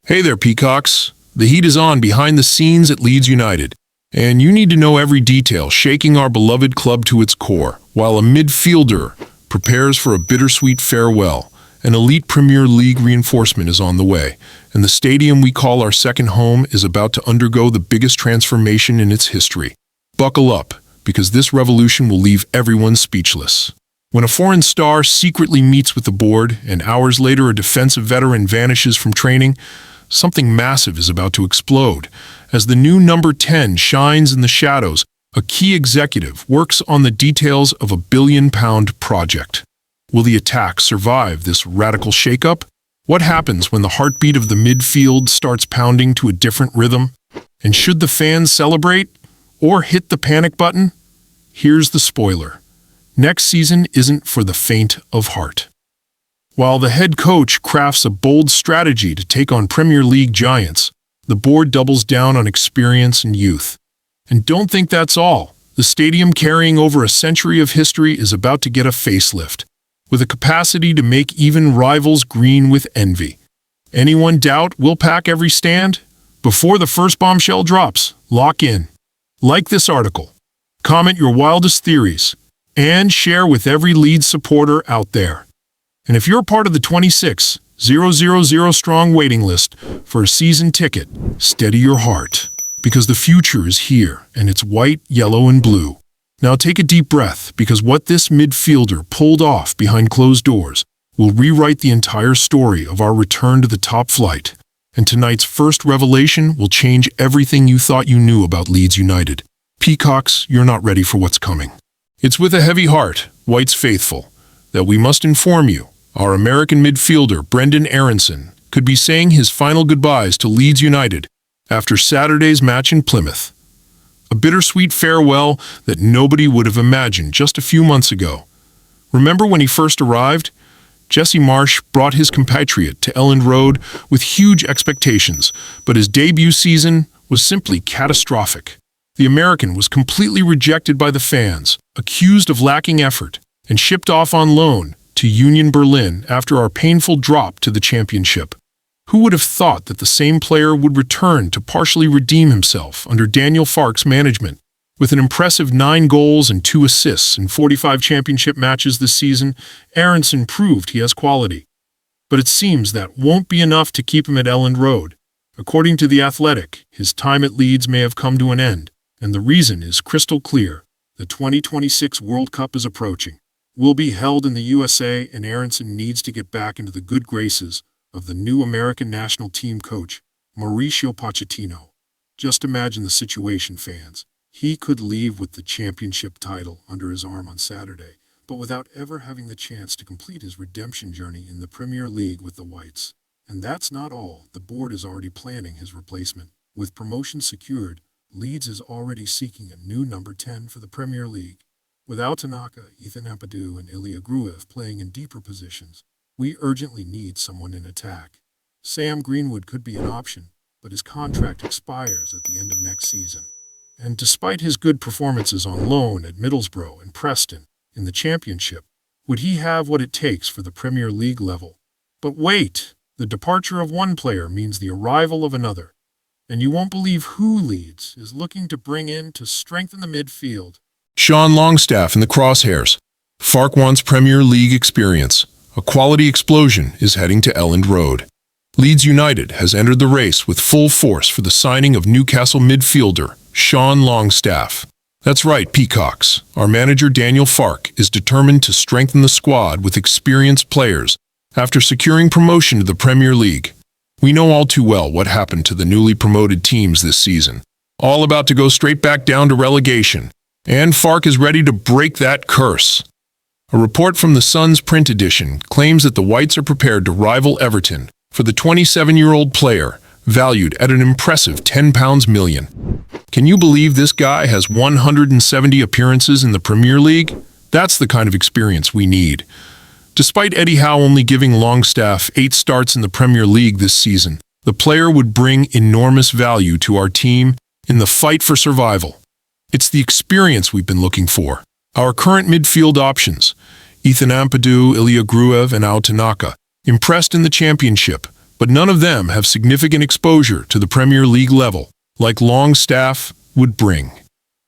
Hey there, Peacocks. The heat is on behind the scenes at Leeds United, and you need to know every detail shaking our beloved club to its core, while a midfielder prepares for a bittersweet farewell. An elite Premier League reinforcement is on the way, and the stadium we call our second home is about to undergo the biggest transformation in its history. Buckle up, because this revolution will leave everyone speechless. When a foreign star secretly meets with the board, and hours later a defensive veteran vanishes from training, something massive is about to explode. As the new number 10 shines in the shadows, a key executive works on the details of a billion-pound project. Will the attack survive this radical shakeup? What happens when the heartbeat of the midfield starts pounding to a different rhythm? And should the fans celebrate or hit the panic button? Here's the spoiler. Next season isn't for the faint of heart. While the head coach crafts a bold strategy to take on Premier League giants, the board doubles down on experience and youth. And don't think that's all. The stadium, carrying over a century of history, is about to get a facelift, with a capacity to make even rivals green with envy. Anyone doubt we'll pack every stand? Before the first bombshell drops, lock in. Like this article, comment your wildest theories, and share with every Leeds supporter out there. And if you're part of the 26,000 strong waiting list for a season ticket, steady your heart, because the future is here, and it's white, yellow, and blue. Now take a deep breath, because what this midfielder pulled off behind closed doors will rewrite the entire story of our return to the top flight. And tonight's first revelation will change everything you thought you knew about Leeds United. Peacocks, you're not ready for what's coming. It's with a heavy heart, White's faithful, that we must inform you our American midfielder Brenden Aaronson could be saying his final goodbyes to Leeds United after Saturday's match in Plymouth. A bittersweet farewell that nobody would have imagined just a few months ago. Remember when he first arrived? Jesse Marsch brought his compatriot to Elland Road with huge expectations, but his debut season was simply catastrophic. The American was completely rejected by the fans, accused of lacking effort, and shipped off on loan to Union Berlin after our painful drop to the championship. Who would have thought that the same player would return to partially redeem himself under Daniel Farke's management? With an impressive 9 goals and 2 assists in 45 championship matches this season, Aaronson proved he has quality. But it seems that won't be enough to keep him at Elland Road. According to The Athletic, his time at Leeds may have come to an end, and the reason is crystal clear. The 2026 World Cup is approaching. Will be held in the USA, and Aaronson needs to get back into the good graces of the new American national team coach, Mauricio Pochettino. Just imagine the situation, fans. He could leave with the championship title under his arm on Saturday, but without ever having the chance to complete his redemption journey in the Premier League with the Whites. And that's not all. The board is already planning his replacement. With promotion secured, Leeds is already seeking a new number 10 for the Premier League. With Tanaka, Ethan Ampadu, and Ilya Gruev playing in deeper positions, we urgently need someone in attack. Sam Greenwood could be an option, but his contract expires at the end of next season. And despite his good performances on loan at Middlesbrough and Preston in the Championship, would he have what it takes for the Premier League level? But wait, the departure of one player means the arrival of another. And you won't believe who Leeds is looking to bring in to strengthen the midfield. Sean Longstaff in the crosshairs. Farke wants Premier League experience. A quality explosion is heading to Elland Road. Leeds United has entered the race with full force for the signing of Newcastle midfielder Sean Longstaff. That's right, Peacocks. Our manager Daniel Farke is determined to strengthen the squad with experienced players after securing promotion to the Premier League. We know all too well what happened to the newly promoted teams this season. All about to go straight back down to relegation. And Farke is ready to break that curse. A report from the Sun's print edition claims that the Whites are prepared to rival Everton for the 27-year-old player, valued at an impressive £10 million. Can you believe this guy has 170 appearances in the Premier League? That's the kind of experience we need. Despite Eddie Howe only giving Longstaff 8 starts in the Premier League this season, the player would bring enormous value to our team in the fight for survival. It's the experience we've been looking for. Our current midfield options, Ethan Ampadu, Ilya Gruev, and Tanaka, impressed in the Championship, but none of them have significant exposure to the Premier League level, like Longstaff would bring.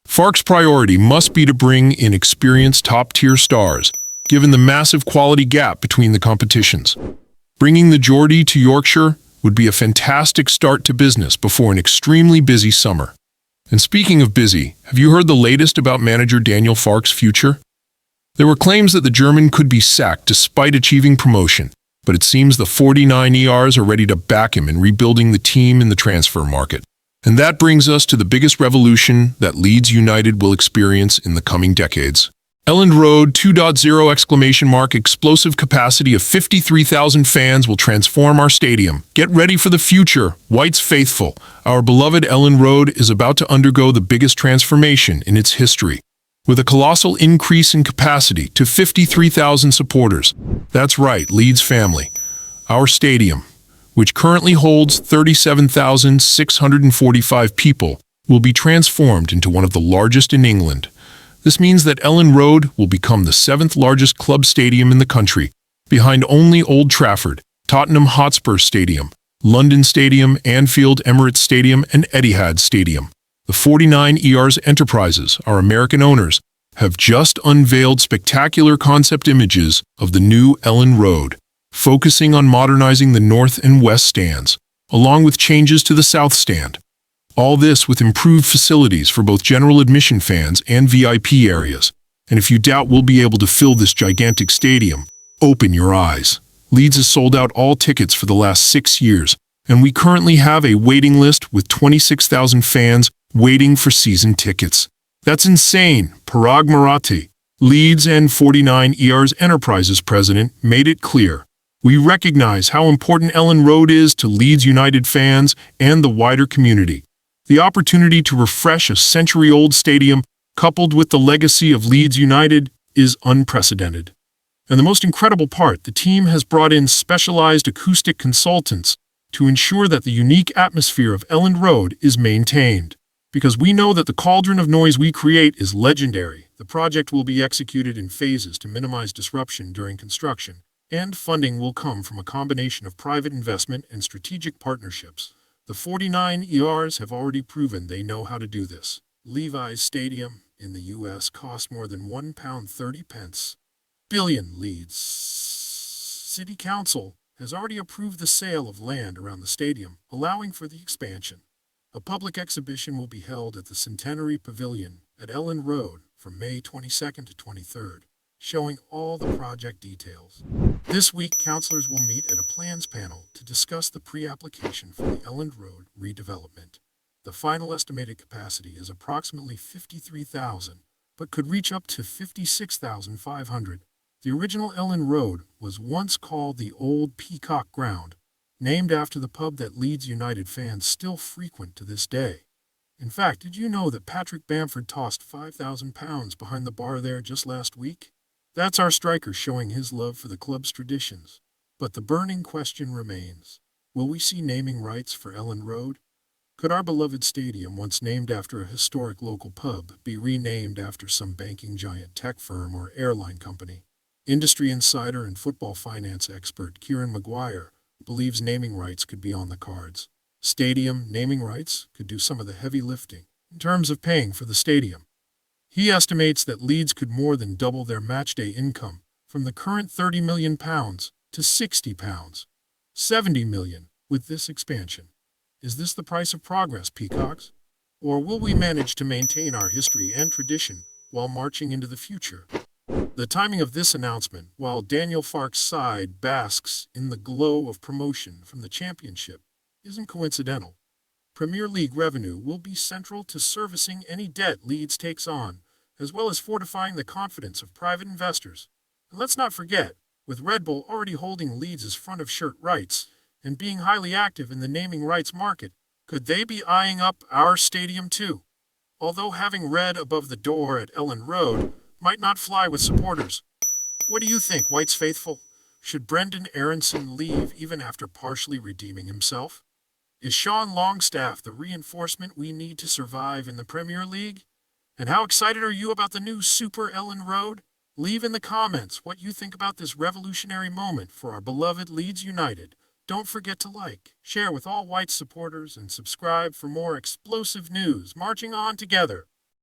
Farke's priority must be to bring in experienced top-tier stars, given the massive quality gap between the competitions. Bringing the Geordie to Yorkshire would be a fantastic start to business before an extremely busy summer. And speaking of busy, have you heard the latest about manager Daniel Farke's future? There were claims that the German could be sacked despite achieving promotion, but it seems the 49 ERs are ready to back him in rebuilding the team in the transfer market. And that brings us to the biggest revolution that Leeds United will experience in the coming decades. Elland Road 2.0 explosive capacity of 53,000 fans will transform our stadium. Get ready for the future, White's faithful. Our beloved Elland Road is about to undergo the biggest transformation in its history, with a colossal increase in capacity to 53,000 supporters. That's right, Leeds family. Our stadium, which currently holds 37,645 people, will be transformed into one of the largest in England. This means that Elland Road will become the 7th largest club stadium in the country, behind only Old Trafford, Tottenham Hotspur Stadium, London Stadium, Anfield Emirates Stadium, and Etihad Stadium. The 49 ERs Enterprises, our American owners, have just unveiled spectacular concept images of the new Elland Road, focusing on modernizing the north and west stands, along with changes to the south stand. All this with improved facilities for both general admission fans and VIP areas. And if you doubt we'll be able to fill this gigantic stadium, open your eyes. Leeds has sold out all tickets for the last 6 years, and we currently have a waiting list with 26,000 fans waiting for season tickets. That's insane. Parag Marathi, Leeds and 49 ERs Enterprises president, made it clear. We recognize how important Elland Road is to Leeds United fans and the wider community. The opportunity to refresh a century-old stadium, coupled with the legacy of Leeds United, is unprecedented. And the most incredible part, the team has brought in specialized acoustic consultants to ensure that the unique atmosphere of Elland Road is maintained. Because we know that the cauldron of noise we create is legendary, the project will be executed in phases to minimize disruption during construction, and funding will come from a combination of private investment and strategic partnerships. The 49 ERs have already proven they know how to do this. Levi's Stadium in the US cost more than £1.30 billion. Leeds City Council has already approved the sale of land around the stadium, allowing for the expansion. A public exhibition will be held at the Centenary Pavilion at Elland Road from May 22nd to 23rd, showing all the project details. This week, councillors will meet at a plans panel to discuss the pre-application for the Elland Road redevelopment. The final estimated capacity is approximately 53,000, but could reach up to 56,500. The original Elland Road was once called the Old Peacock Ground, named after the pub that Leeds United fans still frequent to this day. In fact, did you know that Patrick Bamford tossed £5,000 behind the bar there just last week? That's our striker showing his love for the club's traditions. But the burning question remains, will we see naming rights for Elland Road? Could our beloved stadium, once named after a historic local pub, be renamed after some banking giant, tech firm, or airline company? Industry insider and football finance expert Kieran Maguire believes naming rights could be on the cards. Stadium naming rights could do some of the heavy lifting in terms of paying for the stadium. He estimates that Leeds could more than double their matchday income from the current £30 million to £60, £70 million with this expansion. Is this the price of progress, Peacocks? Or will we manage to maintain our history and tradition while marching into the future? The timing of this announcement, while Daniel Farke's side basks in the glow of promotion from the championship, isn't coincidental. Premier League revenue will be central to servicing any debt Leeds takes on, as well as fortifying the confidence of private investors. And let's not forget, with Red Bull already holding Leeds' front-of-shirt rights and being highly active in the naming rights market, could they be eyeing up our stadium too? Although having red above the door at Elland Road might not fly with supporters. What do you think, White's faithful? Should Brendan Aronson leave even after partially redeeming himself? Is Sean Longstaff the reinforcement we need to survive in the Premier League? And how excited are you about the new Super Elland Road? Leave in the comments what you think about this revolutionary moment for our beloved Leeds United. Don't forget to like, share with all White supporters, and subscribe for more explosive news marching on together.